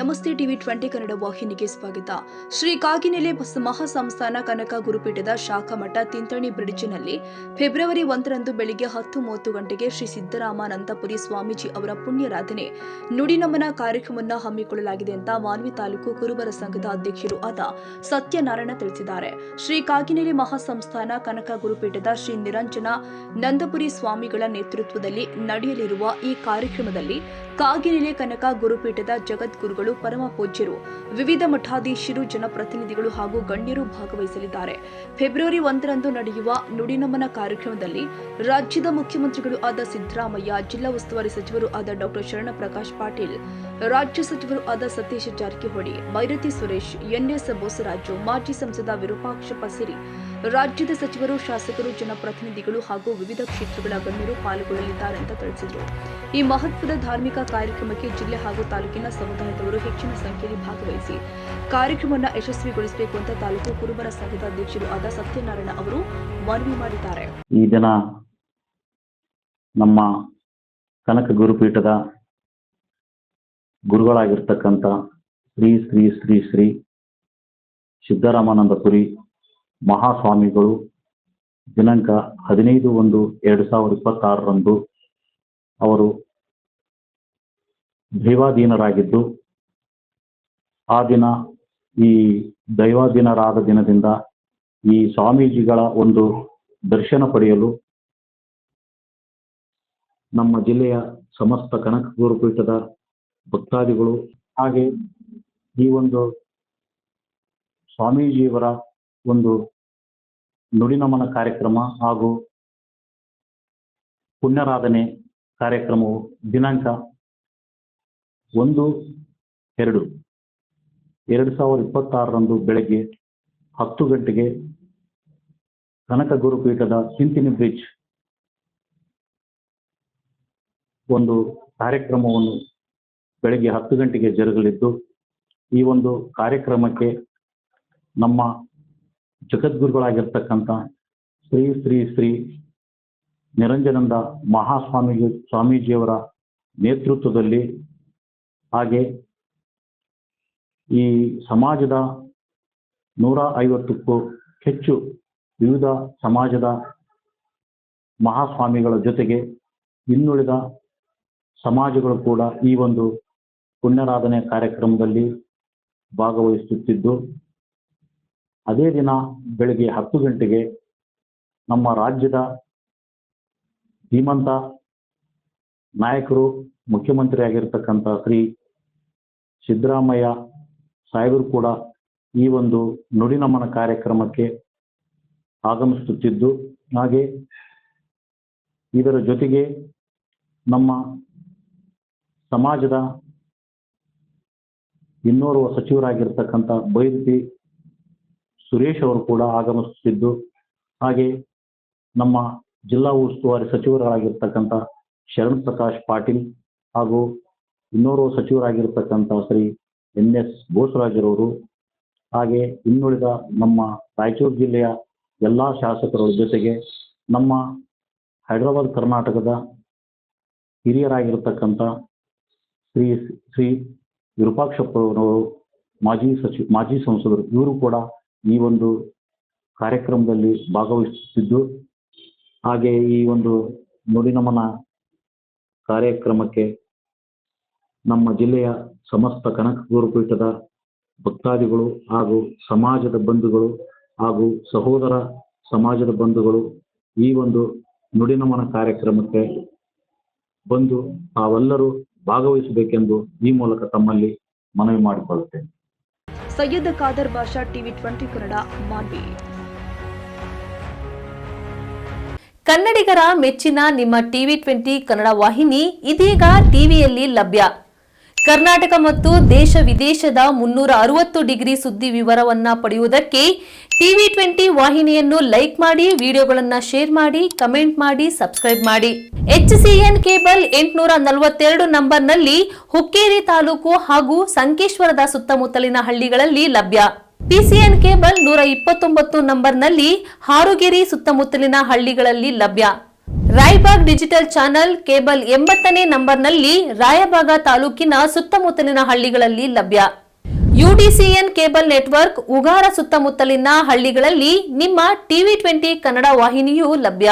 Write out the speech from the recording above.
ನಮಸ್ತೆ ಟಿವಿ 20 ಕನ್ನಡ ವಾಹಿನಿಗೆ ಸ್ವಾಗತ. ಶ್ರೀ ಕಾಗಿನೆಲೆ ಮಹಾಸಂಸ್ಥಾನ ಕನಕ ಗುರುಪೀಠದ ಶಾಖಾ ಮಠ ತಿಂತಣಿ ಬ್ರಿಡ್ಜ್ನಲ್ಲಿ ಫೆಬ್ರವರಿ 1ರಂದು ಬೆಳಿಗ್ಗೆ 10:30 ಗಂಟೆಗೆ ಶ್ರೀ ಸಿದ್ದರಾಮಾನಂದಪುರಿ ಸ್ವಾಮೀಜಿ ಅವರ ಪುಣ್ಯರಾಧನೆ ನುಡಿನಮನ ಕಾರ್ಯಕ್ರಮವನ್ನು ಹಮ್ಮಿಕೊಳ್ಳಲಾಗಿದೆ ಅಂತ ಮಾನ್ವಿ ತಾಲೂಕು ಕುರುಬರ ಸಂಘದ ಅಧ್ಯಕ್ಷರು ಆದ ಸತ್ಯನಾರಾಯಣ ತಿಳಿಸಿದ್ದಾರೆ. ಶ್ರೀ ಕಾಗಿನೆಲೆ ಮಹಾಸಂಸ್ಥಾನ ಕನಕ ಗುರುಪೀಠದ ಶ್ರೀ ನಿರಂಜನ ನಂದಪುರಿ ಸ್ವಾಮಿಗಳ ನೇತೃತ್ವದಲ್ಲಿ ನಡೆಯಲಿರುವ ಈ ಕಾರ್ಯಕ್ರಮದಲ್ಲಿ ಕಾಗಿನೆಲೆ ಕನಕ ಗುರುಪೀಠದ ಜಗದ್ಗುರುಗಳು, ಪರಮ ಪೂಜ್ಯರು, ವಿವಿಧ ಮಠಾಧೀಶರು, ಜನಪ್ರತಿನಿಧಿಗಳು ಹಾಗೂ ಗಣ್ಯರು ಭಾಗವಹಿಸಲಿದ್ದಾರೆ. ಫೆಬ್ರವರಿ 1ರಂದು ನಡೆಯುವ ನುಡಿನಮನ ಕಾರ್ಯಕ್ರಮದಲ್ಲಿ ರಾಜ್ಯದ ಮುಖ್ಯಮಂತ್ರಿಗಳು ಆದ ಸಿದ್ದರಾಮಯ್ಯ, ಜಿಲ್ಲಾ ಉಸ್ತುವಾರಿ ಸಚಿವರು ಆದ ಡಾ ಶರಣಪ್ರಕಾಶ್ ಪಾಟೀಲ್, ರಾಜ್ಯ ಸಚಿವರು ಆದ ಸತೀಶ್ ಜಾರಕಿಹೊಳಿ, ಬೈರತಿ ಸುರೇಶ್, ಎನ್ಎಸ್ ಬೋಸರಾಜು, ಮಾಜಿ ಸಂಸದ ವಿರೂಪಾಕ್ಷ ಪಸಿರಿ, ರಾಜ್ಯದ ಸಚಿವರು, ಶಾಸಕರು, ಜನಪ್ರತಿನಿಧಿಗಳು ಹಾಗೂ ವಿವಿಧ ಕ್ಷೇತ್ರಗಳ ಗಣ್ಯರು ಪಾಲ್ಗೊಳ್ಳಲಿದ್ದಾರೆ ಅಂತ ತಿಳಿಸಿದರು. ಈ ಮಹತ್ವದ ಧಾರ್ಮಿಕ ಕಾರ್ಯಕ್ರಮಕ್ಕೆ ಜಿಲ್ಲೆ ಹಾಗೂ ತಾಲೂಕಿನ ಸಮುದಾಯದವರು ಹೆಚ್ಚಿನ ಸಂಖ್ಯೆಯಲ್ಲಿ ಭಾಗವಹಿಸಿ ಕಾರ್ಯಕ್ರಮವನ್ನು ಯಶಸ್ವಿಗೊಳಿಸಬೇಕು ಅಂತ ತಾಲೂಕು ಕುರುಬರ ಸಂಘದ ಅಧ್ಯಕ್ಷರು ಆದ ಸತ್ಯನಾರಾಯಣ ಅವರು ಮನವಿ ಮಾಡಿದ್ದಾರೆ. ಈ ದಿನ ನಮ್ಮ ಕನಕ ಗುರುಪೀಠದ ಗುರುಗಳಾಗಿರ್ತಕ್ಕಂಥ ಶ್ರೀ ಶ್ರೀ ಶ್ರೀ ಶ್ರೀ ಸಿದ್ದರಾಮಾನಂದಪುರಿ ಮಹಾಸ್ವಾಮಿಗಳು ದಿನಾಂಕ 15/1/2026ರಂದು ಅವರು ದೈವಾಧೀನರಾಗಿದ್ದು, ಆ ದಿನ ಈ ದೈವಾಧೀನರಾದ ದಿನದಿಂದ ಈ ಸ್ವಾಮೀಜಿಗಳ ಒಂದು ದರ್ಶನ ಪಡೆಯಲು ನಮ್ಮ ಜಿಲ್ಲೆಯ ಸಮಸ್ತ ಕನಕ ಗುರುಪೀಠದ ಭಕ್ತಾದಿಗಳು, ಹಾಗೆ ಈ ಒಂದು ಸ್ವಾಮೀಜಿಯವರ ಒಂದು ನುಡಿನಮನ ಕಾರ್ಯಕ್ರಮ ಹಾಗೂ ಪುಣ್ಯರಾಧನೆ ಕಾರ್ಯಕ್ರಮವು ದಿನಾಂಕ 1/2/2026ರಂದು ಬೆಳಗ್ಗೆ 10 ಗಂಟೆಗೆ ಕನಕ ಗುರುಪೀಠದ ತಿಂತಣಿ ಬ್ರಿಡ್ಜ್ ಒಂದು ಕಾರ್ಯಕ್ರಮವನ್ನು ಬೆಳಗ್ಗೆ 10 ಗಂಟೆಗೆ ಜರುಗಲಿದ್ದು, ಈ ಒಂದು ಕಾರ್ಯಕ್ರಮಕ್ಕೆ ನಮ್ಮ ಜಗದ್ಗುರುಗಳಾಗಿರ್ತಕ್ಕಂಥ ಶ್ರೀ ಶ್ರೀ ಶ್ರೀ ನಿರಂಜನಂದ ಸ್ವಾಮೀಜಿಯವರ ನೇತೃತ್ವದಲ್ಲಿ, ಹಾಗೆ ಈ ಸಮಾಜದ 150ಕ್ಕೂ ಹೆಚ್ಚು ವಿವಿಧ ಸಮಾಜದ ಮಹಾಸ್ವಾಮಿಗಳ ಜೊತೆಗೆ ಇನ್ನುಳಿದ ಸಮಾಜಗಳು ಕೂಡ ಈ ಒಂದು ಪುಣ್ಯರಾಧನೆ ಕಾರ್ಯಕ್ರಮದಲ್ಲಿ ಭಾಗವಹಿಸುತ್ತಿದ್ದು, ಅದೇ ದಿನ ಬೆಳಗ್ಗೆ 10 ಗಂಟೆಗೆ ನಮ್ಮ ರಾಜ್ಯದ ಧೀಮಂತ ನಾಯಕರು, ಮುಖ್ಯಮಂತ್ರಿಯಾಗಿರ್ತಕ್ಕಂಥ ಶ್ರೀ ಸಿದ್ದರಾಮಯ್ಯ ಸಾಹೇಬರು ಕೂಡ ಈ ಒಂದು ನುಡಿನಮನ ಕಾರ್ಯಕ್ರಮಕ್ಕೆ ಆಗಮಿಸುತ್ತಿದ್ದು, ಹಾಗೆ ಇದರ ಜೊತೆಗೆ ನಮ್ಮ ಸಮಾಜದ ಇನ್ನೋರ್ವ ಸಚಿವರಾಗಿರ್ತಕ್ಕಂಥ ಬೈರತಿ ಸುರೇಶ್ ಅವರು ಕೂಡ ಆಗಮಿಸುತ್ತಿದ್ದು, ಹಾಗೆ ನಮ್ಮ ಜಿಲ್ಲಾ ಉಸ್ತುವಾರಿ ಸಚಿವರಾಗಿರ್ತಕ್ಕಂಥ ಶರಣಪ್ರಕಾಶ್ ಪಾಟೀಲ್ ಹಾಗೂ ಇನ್ನೋರ್ವ ಸಚಿವರಾಗಿರ್ತಕ್ಕಂಥ ಶ್ರೀ ಎನ್ಎಸ್ ಬೋಸರಾಜರವರು, ಹಾಗೆ ಇನ್ನುಳಿದ ನಮ್ಮ ರಾಯಚೂರು ಜಿಲ್ಲೆಯ ಎಲ್ಲ ಶಾಸಕರ ಜೊತೆಗೆ ನಮ್ಮ ಹೈದರಾಬಾದ್ ಕರ್ನಾಟಕದ ಹಿರಿಯರಾಗಿರ್ತಕ್ಕಂಥ ಶ್ರೀ ವಿರೂಪಾಕ್ಷಪ್ಪನವರು, ಮಾಜಿ ಸಂಸದರು, ಇವರು ಕೂಡ ಈ ಒಂದು ಕಾರ್ಯಕ್ರಮದಲ್ಲಿ ಭಾಗವಹಿಸುತ್ತಿದ್ದು, ಹಾಗೆ ಈ ಒಂದು ನುಡಿನಮನ ಕಾರ್ಯಕ್ರಮಕ್ಕೆ ನಮ್ಮ ಜಿಲ್ಲೆಯ ಸಮಸ್ತ ಕನಕ ಗುರುಪೀಠದ ಭಕ್ತಾದಿಗಳು ಹಾಗೂ ಸಮಾಜದ ಬಂಧುಗಳು ಹಾಗೂ ಸಹೋದರ ಸಮಾಜದ ಬಂಧುಗಳು ಈ ಒಂದು ನುಡಿನಮನ ಕಾರ್ಯಕ್ರಮಕ್ಕೆ ಬಂದು ತಾವೆಲ್ಲರೂ ಭಾಗವಹಿಸಬೇಕೆಂದು ಈ ಮೂಲಕ ತಮ್ಮಲ್ಲಿ ಮನವಿ ಮಾಡಿಕೊಳ್ಳುತ್ತೇನೆ. ಸೈಯದ್ ಖಾದರ್ ಬಾಷಾ, ಟಿವಿ 20 ಕನ್ನಡ, ಮಾನ್ವಿ. ಕನ್ನಡಿಗರ ಮೆಚ್ಚಿನ ನಿಮ್ಮ ಟಿವಿ 20 ಕನ್ನಡ ವಾಹಿನಿ ಇದೀಗ ಟಿವಿಯಲ್ಲಿ ಲಭ್ಯ. ಕರ್ನಾಟಕ ಮತ್ತು ದೇಶ ವಿದೇಶದ 360 ಡಿಗ್ರಿ ಸುದ್ದಿ ವಿವರವನ್ನ ಪಡೆಯುವುದಕ್ಕೆ ಟಿವಿ 20 ವಾಹಿನಿಯನ್ನು ಲೈಕ್ ಮಾಡಿ, ವಿಡಿಯೋಗಳನ್ನು ಶೇರ್ ಮಾಡಿ, ಕಮೆಂಟ್ ಮಾಡಿ, ಸಬ್ಸ್ಕ್ರೈಬ್ ಮಾಡಿ. HCN ಕೇಬಲ್ 842 ನಂಬರ್ನಲ್ಲಿ ಹುಕ್ಕೇರಿ ತಾಲೂಕು ಹಾಗೂ ಸಂಕೇಶ್ವರದ ಸುತ್ತಮುತ್ತಲಿನ ಹಳ್ಳಿಗಳಲ್ಲಿ ಲಭ್ಯ. PCN ಕೇಬಲ್ 129 ನಂಬರ್ನಲ್ಲಿ ಹಾರುಗೆರೆ ಸುತ್ತಮುತ್ತಲಿನ ಹಳ್ಳಿಗಳಲ್ಲಿ ಲಭ್ಯ. ರಾಯಬಾಗ್ ಡಿಜಿಟಲ್ ಚಾನೆಲ್ ಕೇಬಲ್ 80ನೇ ನಂಬರ್ನಲ್ಲಿ ರಾಯಬಾಗ ತಾಲೂಕಿನ ಸುತ್ತಮುತ್ತಲಿನ ಹಳ್ಳಿಗಳಲ್ಲಿ ಲಭ್ಯ. ಯುಡಿಸಿಎನ್ ಕೇಬಲ್ ನೆಟ್ವರ್ಕ್ ಉಗಾರ ಸುತ್ತಮುತ್ತಲಿನ ಹಳ್ಳಿಗಳಲ್ಲಿ ನಿಮ್ಮ ಟಿವಿ 20 ಕನ್ನಡ ವಾಹಿನಿಯೂ ಲಭ್ಯ.